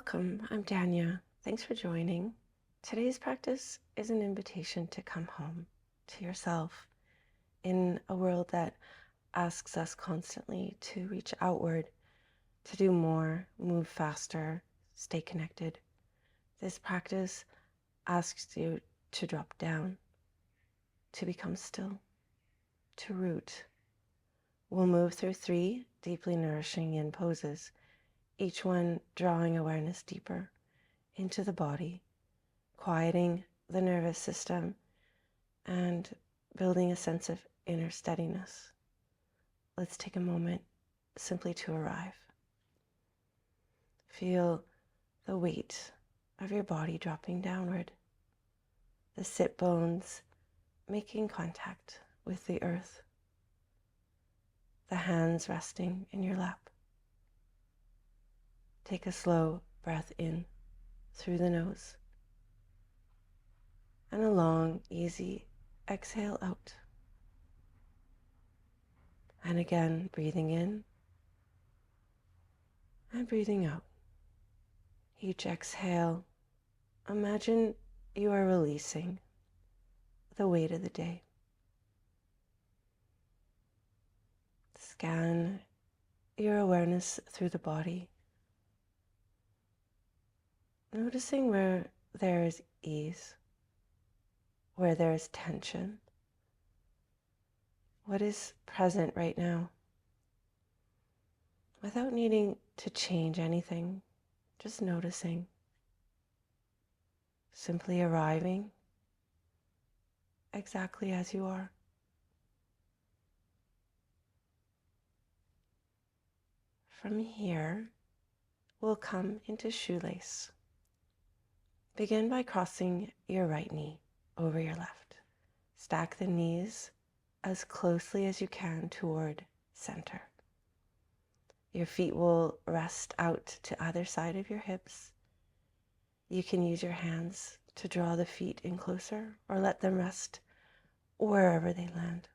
Welcome, I'm Danya. Thanks for joining. Today's practice is an invitation to come home to yourself in a world that asks us constantly to reach outward, to do more, move faster, stay connected. This practice asks you to drop down, to become still, to root. We'll move through 3 deeply nourishing yin poses, each one drawing awareness deeper into the body, quieting the nervous system, and building a sense of inner steadiness. Let's take a moment simply to arrive. Feel the weight of your body dropping downward, the sit bones making contact with the earth, the hands resting in your lap. Take a slow breath in through the nose and a long, easy exhale out. And again, breathing in and breathing out. Each exhale, imagine you are releasing the weight of the day. Scan your awareness through the body, noticing where there is ease, where there is tension. What is present right now? Without needing to change anything, just noticing. Simply arriving exactly as you are. From here, we'll come into shoelace. Begin by crossing your right knee over your left. Stack the knees as closely as you can toward center. Your feet will rest out to either side of your hips. You can use your hands to draw the feet in closer or let them rest wherever they land.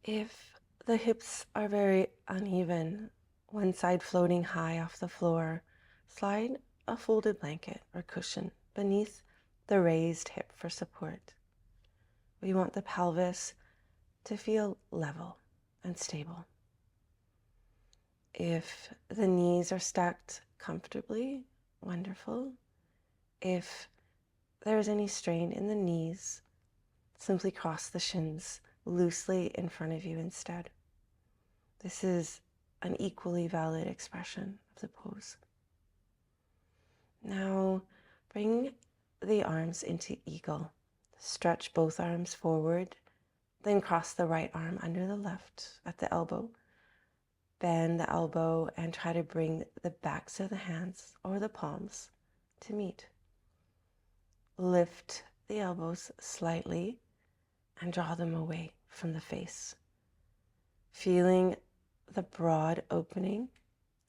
If the hips are very uneven, one side floating high off the floor, slide a folded blanket or cushion beneath the raised hip for support. We want the pelvis to feel level and stable. If the knees are stacked comfortably, wonderful. If there's any strain in the knees, simply cross the shins loosely in front of you instead. This is an equally valid expression of the pose. Now bring the arms into eagle. Stretch both arms forward, then cross the right arm under the left at the elbow. Bend the elbow and try to bring the backs of the hands or the palms to meet. Lift the elbows slightly and draw them away from the face. Feeling the broad opening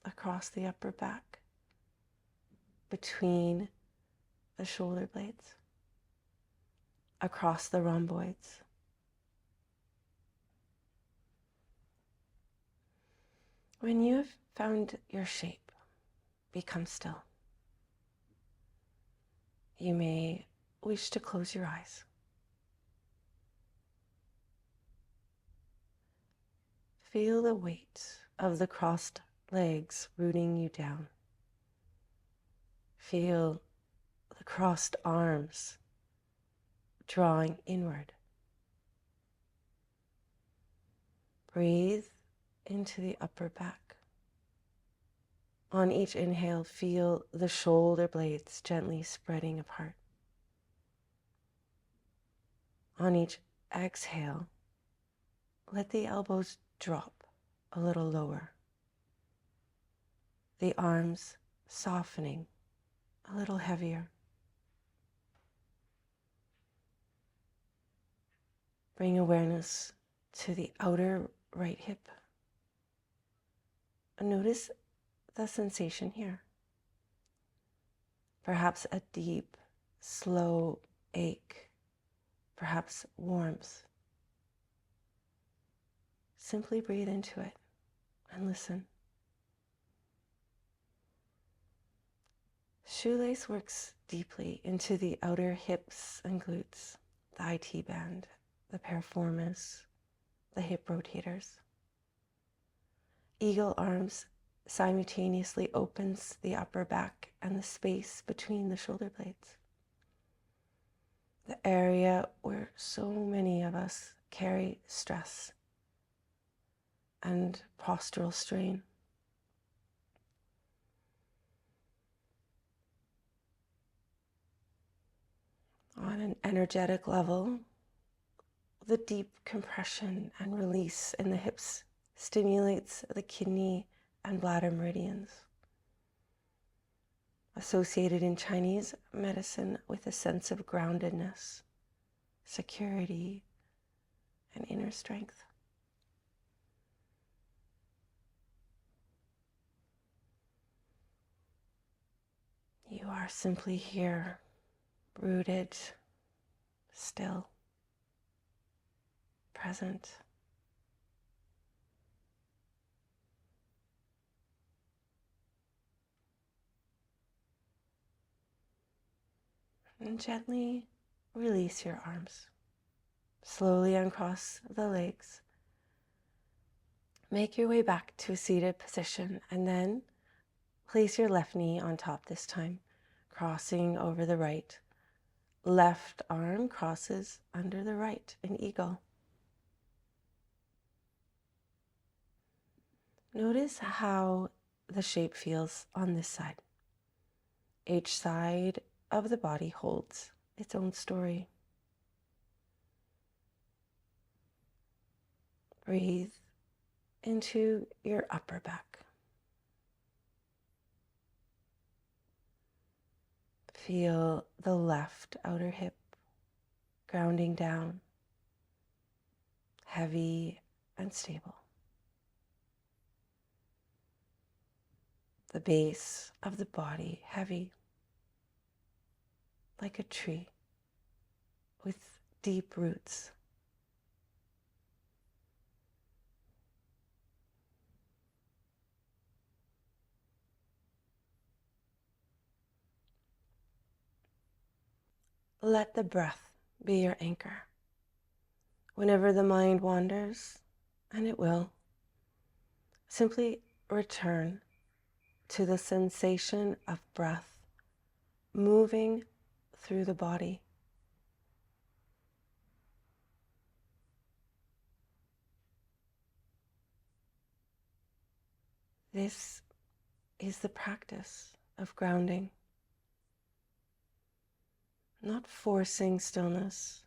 across the upper back, between the shoulder blades, across the rhomboids. When you have found your shape, become still. You may wish to close your eyes. Feel the weight of the crossed legs rooting you down. Feel the crossed arms drawing inward. Breathe into the upper back. On each inhale, feel the shoulder blades gently spreading apart. On each exhale, let the elbows drop a little lower. The arms softening a little heavier. Bring awareness to the outer right hip. Notice the sensation here. Perhaps a deep, slow ache, perhaps warmth. Simply breathe into it and listen. Shoelace works deeply into the outer hips and glutes, the IT band, the piriformis, the hip rotators. Eagle arms simultaneously opens the upper back and the space between the shoulder blades. The area where so many of us carry stress and postural strain. On an energetic level, the deep compression and release in the hips stimulates the kidney and bladder meridians, associated in Chinese medicine with a sense of groundedness, security, and inner strength. You are simply here, rooted, still, present. And gently release your arms. Slowly uncross the legs. Make your way back to a seated position and then place your left knee on top this time, crossing over the right. Left arm crosses under the right in eagle. Notice how the shape feels on this side. Each side of the body holds its own story. Breathe into your upper back. Feel the left outer hip grounding down, heavy and stable. The base of the body heavy, like a tree with deep roots. Let the breath be your anchor. Whenever the mind wanders, and it will, simply return to the sensation of breath moving through the body. This is the practice of grounding, not forcing stillness,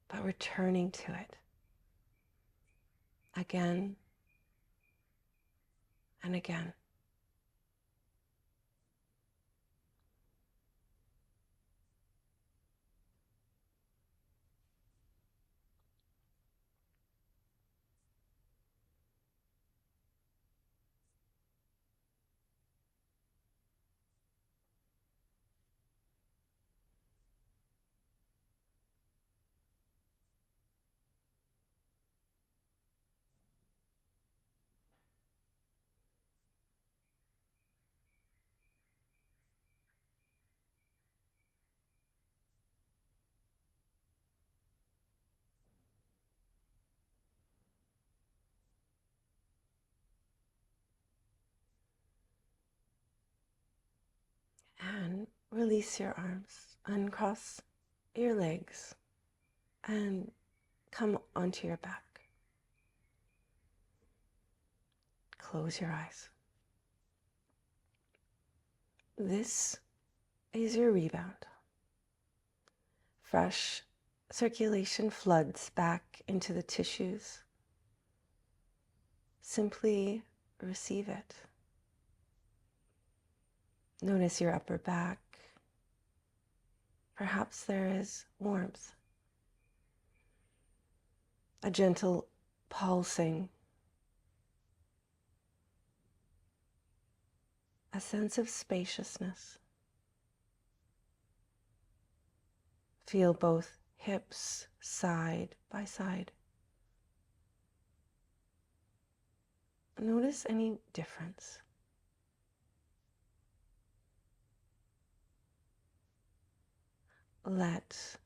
but returning to it again and again. And release your arms, uncross your legs, and come onto your back. Close your eyes. This is your rebound. Fresh circulation floods back into the tissues. Simply receive it. Notice your upper back. Perhaps there is warmth, a gentle pulsing, a sense of spaciousness. Feel both hips side by side. Notice any difference. let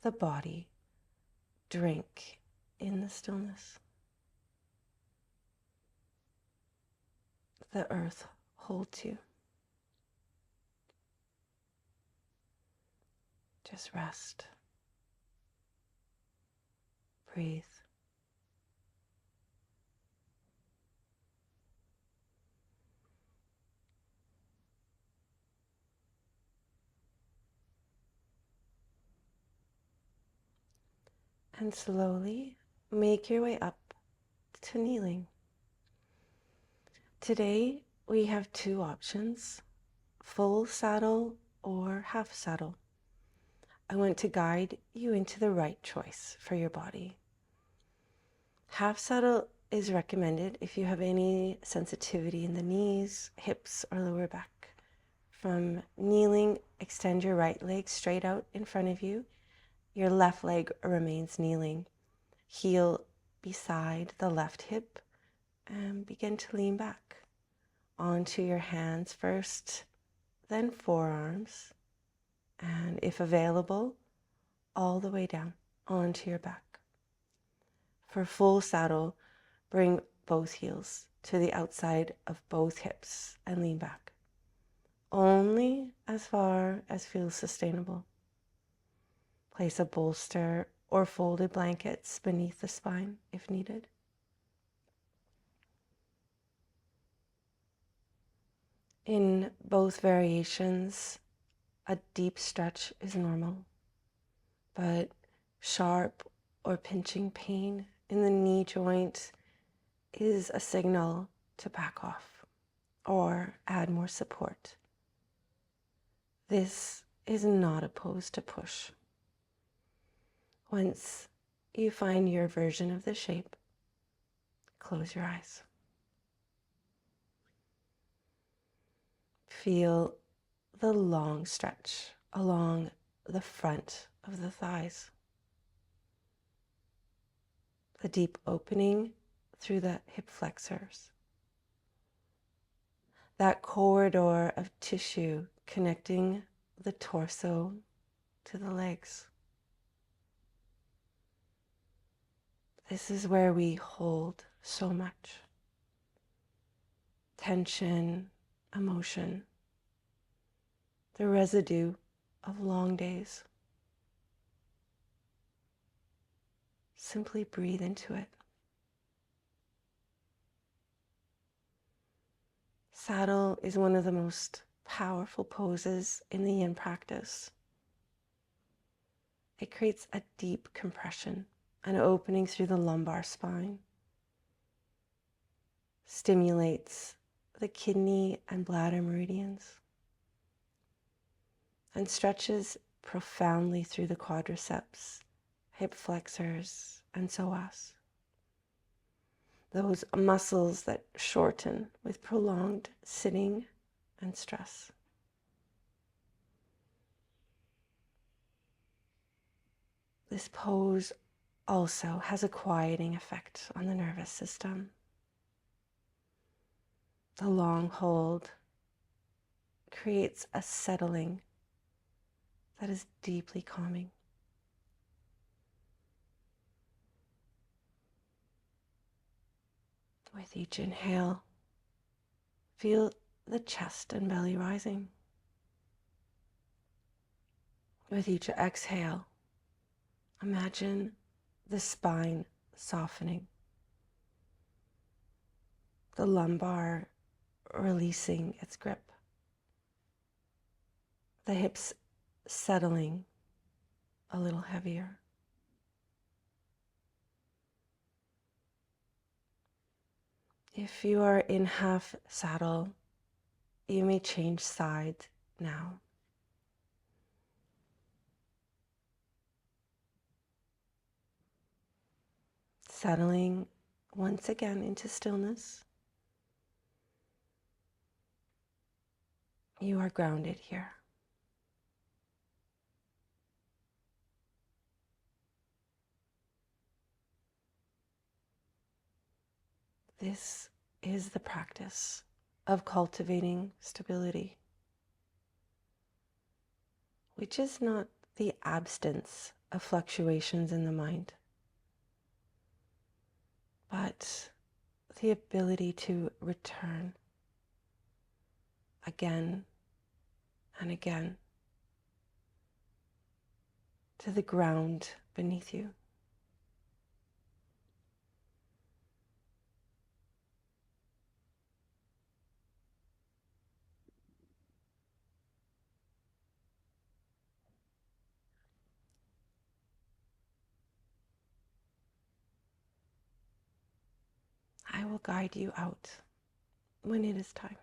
the body drink in the stillness. The earth holds you. Just rest. Breathe. And slowly make your way up to kneeling. Today we have two options, full saddle or half saddle. I want to guide you into the right choice for your body. Half saddle is recommended if you have any sensitivity in the knees, hips, or lower back. From kneeling, extend your right leg straight out in front of you. Your left leg remains kneeling. Heel beside the left hip and begin to lean back onto your hands first, then forearms, and if available, all the way down onto your back. For full saddle, bring both heels to the outside of both hips and lean back, only as far as feels sustainable. Place a bolster or folded blankets beneath the spine if needed. In both variations, a deep stretch is normal, but sharp or pinching pain in the knee joint is a signal to back off or add more support. This is not opposed to push. Once you find your version of the shape, close your eyes. Feel the long stretch along the front of the thighs, the deep opening through the hip flexors, that corridor of tissue connecting the torso to the legs. This is where we hold so much tension, emotion, the residue of long days. Simply breathe into it. Saddle is one of the most powerful poses in the Yin practice. It creates a deep compression, an opening through the lumbar spine, stimulates the kidney and bladder meridians, and stretches profoundly through the quadriceps, hip flexors, and psoas. Those muscles that shorten with prolonged sitting and stress. This pose also has a quieting effect on the nervous system. The long hold creates a settling that is deeply calming. With each inhale, feel the chest and belly rising. With each exhale, imagine the spine softening, the lumbar releasing its grip, the hips settling a little heavier. If you are in half saddle, you may change sides now. Settling once again into stillness. You are grounded here. This is the practice of cultivating stability, which is not the absence of fluctuations in the mind, but the ability to return again and again to the ground beneath you. I will guide you out when it is time.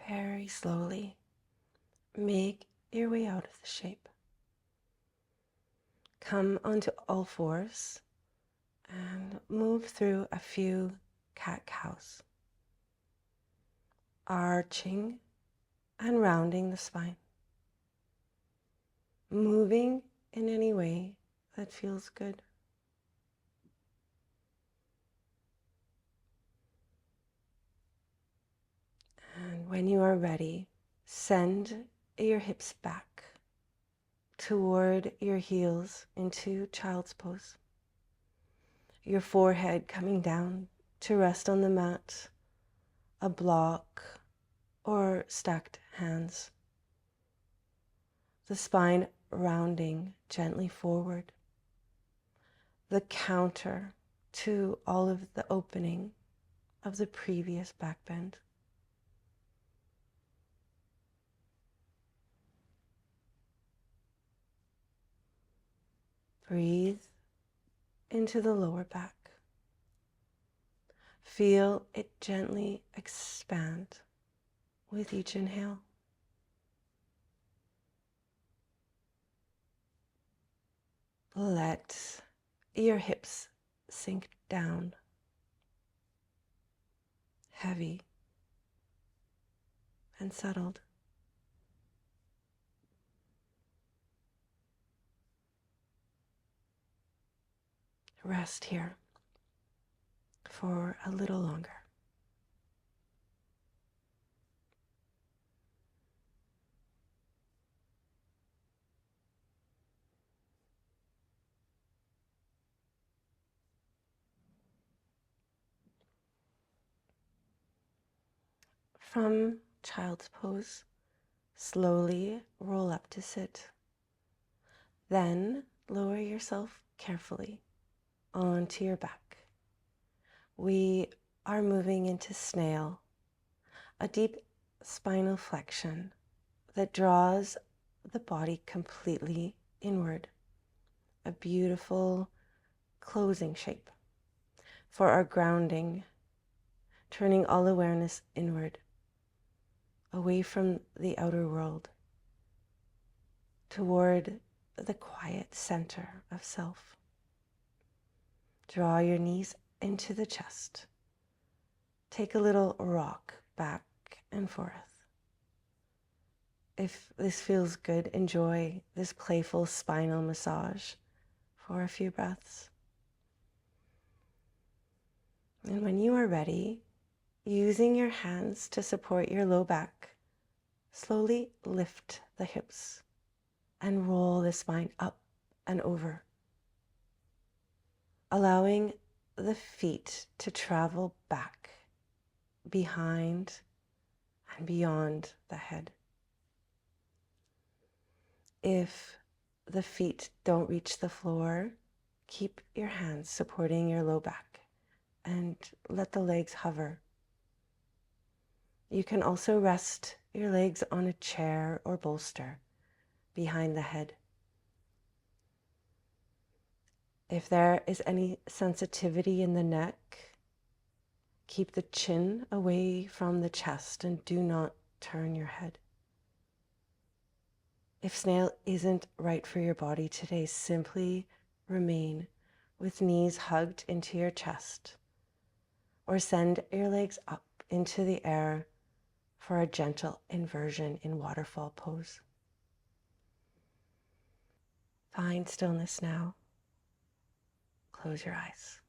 Very slowly, make your way out of the shape. Come onto all fours and move through a few cat-cows, arching and rounding the spine, moving in any way that feels good. And when you are ready, send your hips back toward your heels into child's pose. Your forehead coming down to rest on the mat, a block, or stacked hands. The spine rounding gently forward. The counter to all of the opening of the previous back bend. Breathe into the lower back. Feel it gently expand with each inhale. Let your hips sink down, heavy and settled. Rest here for a little longer. From child's pose, slowly roll up to sit. Then lower yourself carefully onto your back. We are moving into Snail, a deep spinal flexion that draws the body completely inward. A beautiful closing shape for our grounding, turning all awareness inward, away from the outer world, toward the quiet center of self. Draw your knees into the chest. Take a little rock back and forth. If this feels good, enjoy this playful spinal massage for a few breaths. And when you are ready, using your hands to support your low back, slowly lift the hips and roll the spine up and over. allowing the feet to travel back, behind, and beyond the head. If the feet don't reach the floor, keep your hands supporting your low back and let the legs hover. You can also rest your legs on a chair or bolster behind the head. If there is any sensitivity in the neck, keep the chin away from the chest and do not turn your head. If Snail isn't right for your body today, simply remain with knees hugged into your chest, or send your legs up into the air for a gentle inversion in waterfall pose. Find stillness now. Close your eyes.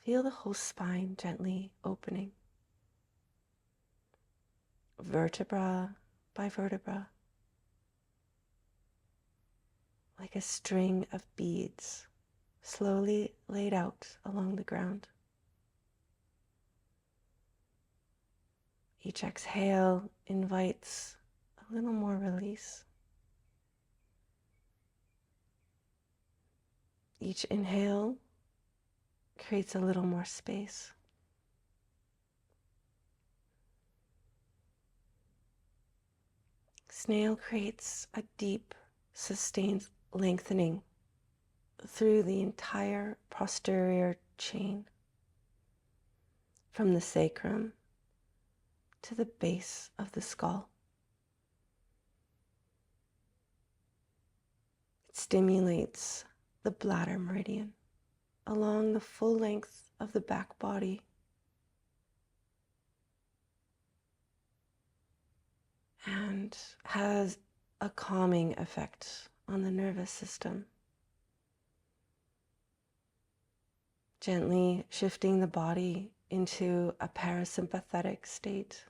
Feel the whole spine gently opening, vertebra by vertebra, like a string of beads slowly laid out along the ground. Each exhale invites a little more release. Each inhale creates a little more space. Snail creates a deep, sustained lengthening through the entire posterior chain, from the sacrum to the base of the skull. It stimulates the bladder meridian along the full length of the back body, and has a calming effect on the nervous system, gently shifting the body into a parasympathetic state,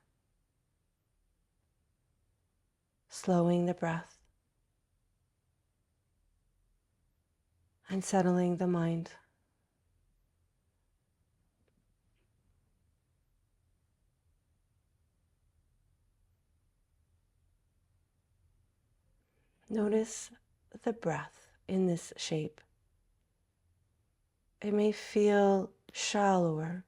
slowing the breath and settling the mind. Notice the breath in this shape. It may feel shallower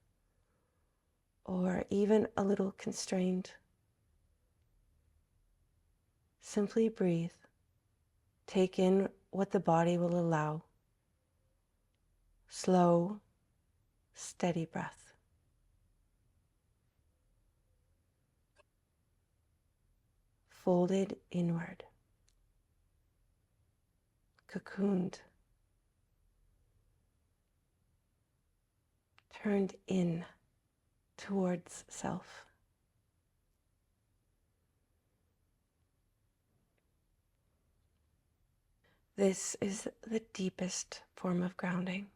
or even a little constrained. Simply breathe. Take in what the body will allow. Slow, steady breath. Folded inward. Cocooned. Turned in towards self. This is the deepest form of grounding.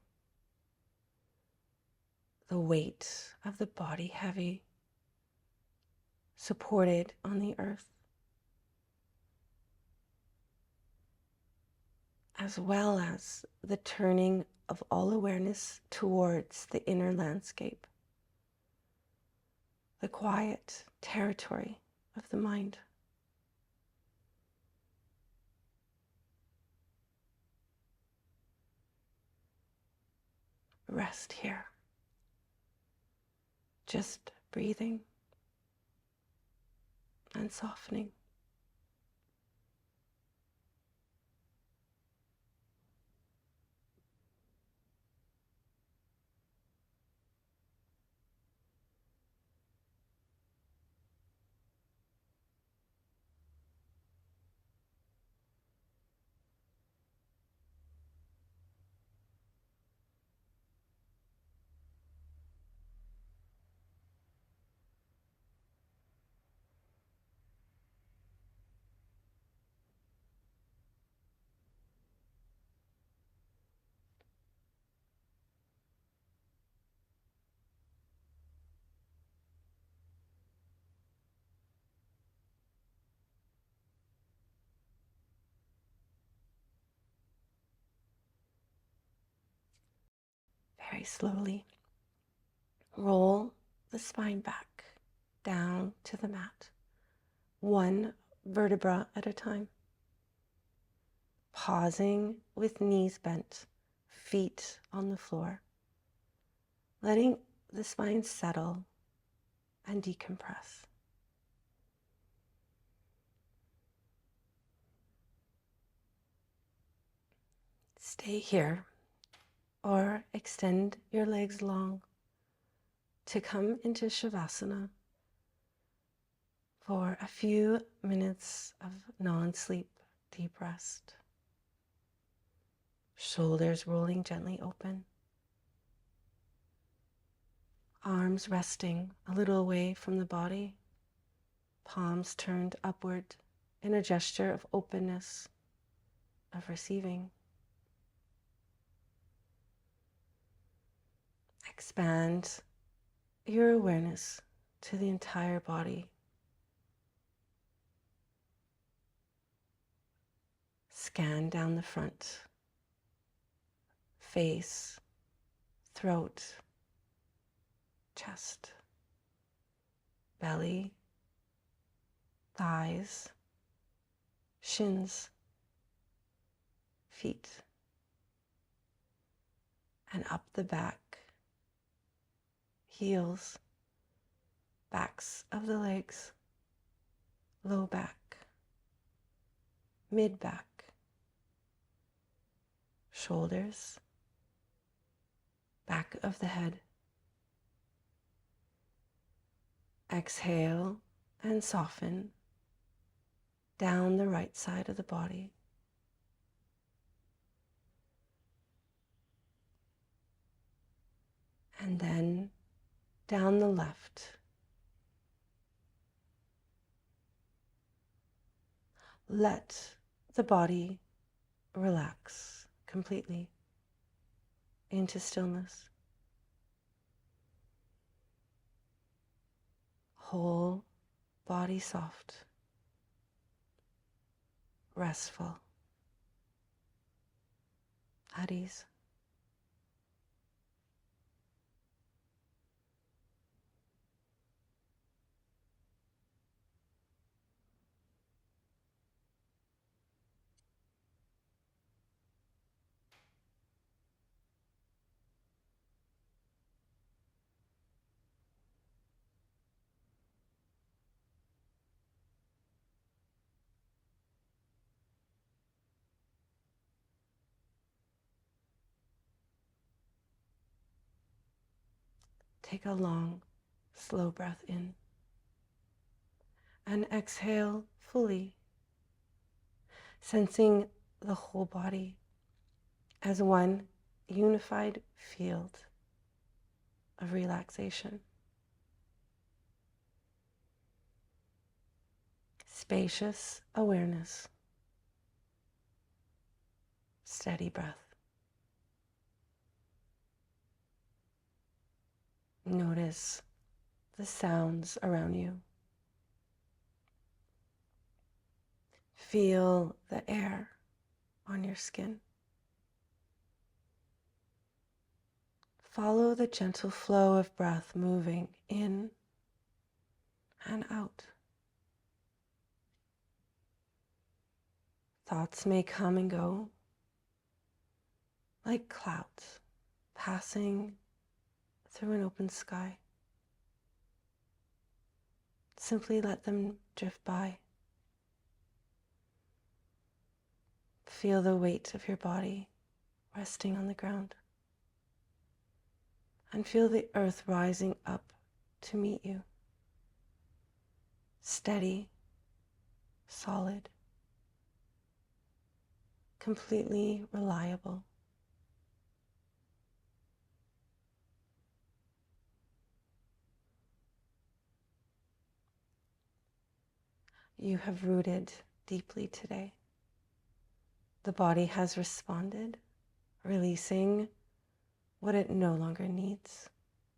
The weight of the body heavy, supported on the earth, as well as the turning of all awareness towards the inner landscape, the quiet territory of the mind. Rest here, just breathing and softening. Very slowly, roll the spine back down to the mat, one vertebra at a time. Pausing with knees bent, feet on the floor, letting the spine settle and decompress. Stay here or extend your legs long to come into Savasana for a few minutes of non-sleep deep rest. Shoulders rolling gently open. Arms resting a little away from the body. Palms turned upward in a gesture of openness, of receiving. Expand your awareness to the entire body. Scan down the front, face, throat, chest, belly, thighs, shins, feet, and up the back, heels, backs of the legs, low back, mid back, shoulders, back of the head. Exhale and soften down the right side of the body. And then down the left. Let the body relax completely into stillness. Whole body soft, restful, at ease. Take a long, slow breath in and exhale fully, sensing the whole body as one unified field of relaxation. Spacious awareness, steady breath. Notice the sounds around you. Feel the air on your skin. Follow the gentle flow of breath moving in and out. Thoughts may come and go like clouds passing through an open sky. Simply let them drift by. Feel the weight of your body resting on the ground. And feel the earth rising up to meet you. Steady, solid, completely reliable. You have rooted deeply today. The body has responded, releasing what it no longer needs,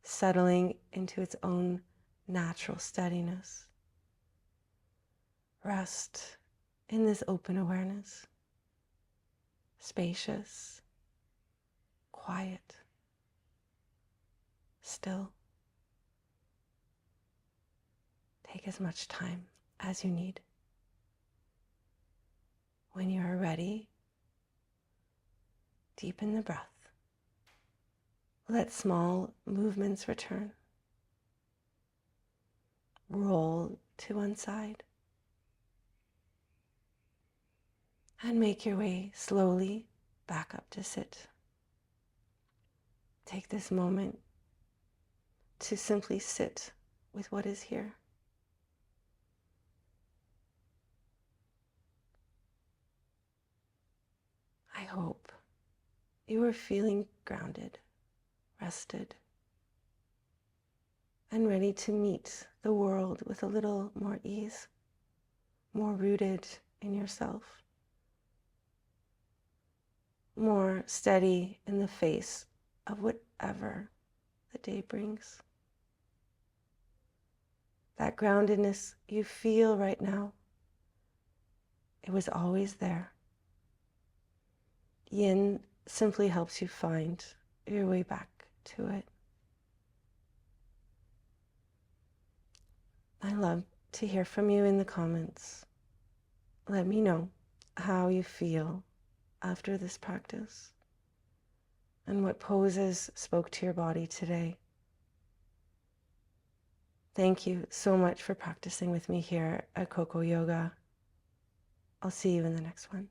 settling into its own natural steadiness. Rest in this open awareness, spacious, quiet, still. Take as much time as you need. When you are ready, deepen the breath. Let small movements return. Roll to one side. And make your way slowly back up to sit. Take this moment to simply sit with what is here. I hope you are feeling grounded, rested, and ready to meet the world with a little more ease, more rooted in yourself, more steady in the face of whatever the day brings. That groundedness you feel right now, it was always there. Yin simply helps you find your way back to it. I love to hear from you in the comments. Let me know how you feel after this practice and what poses spoke to your body today. Thank you so much for practicing with me here at Koko Yoga. I'll see you in the next one.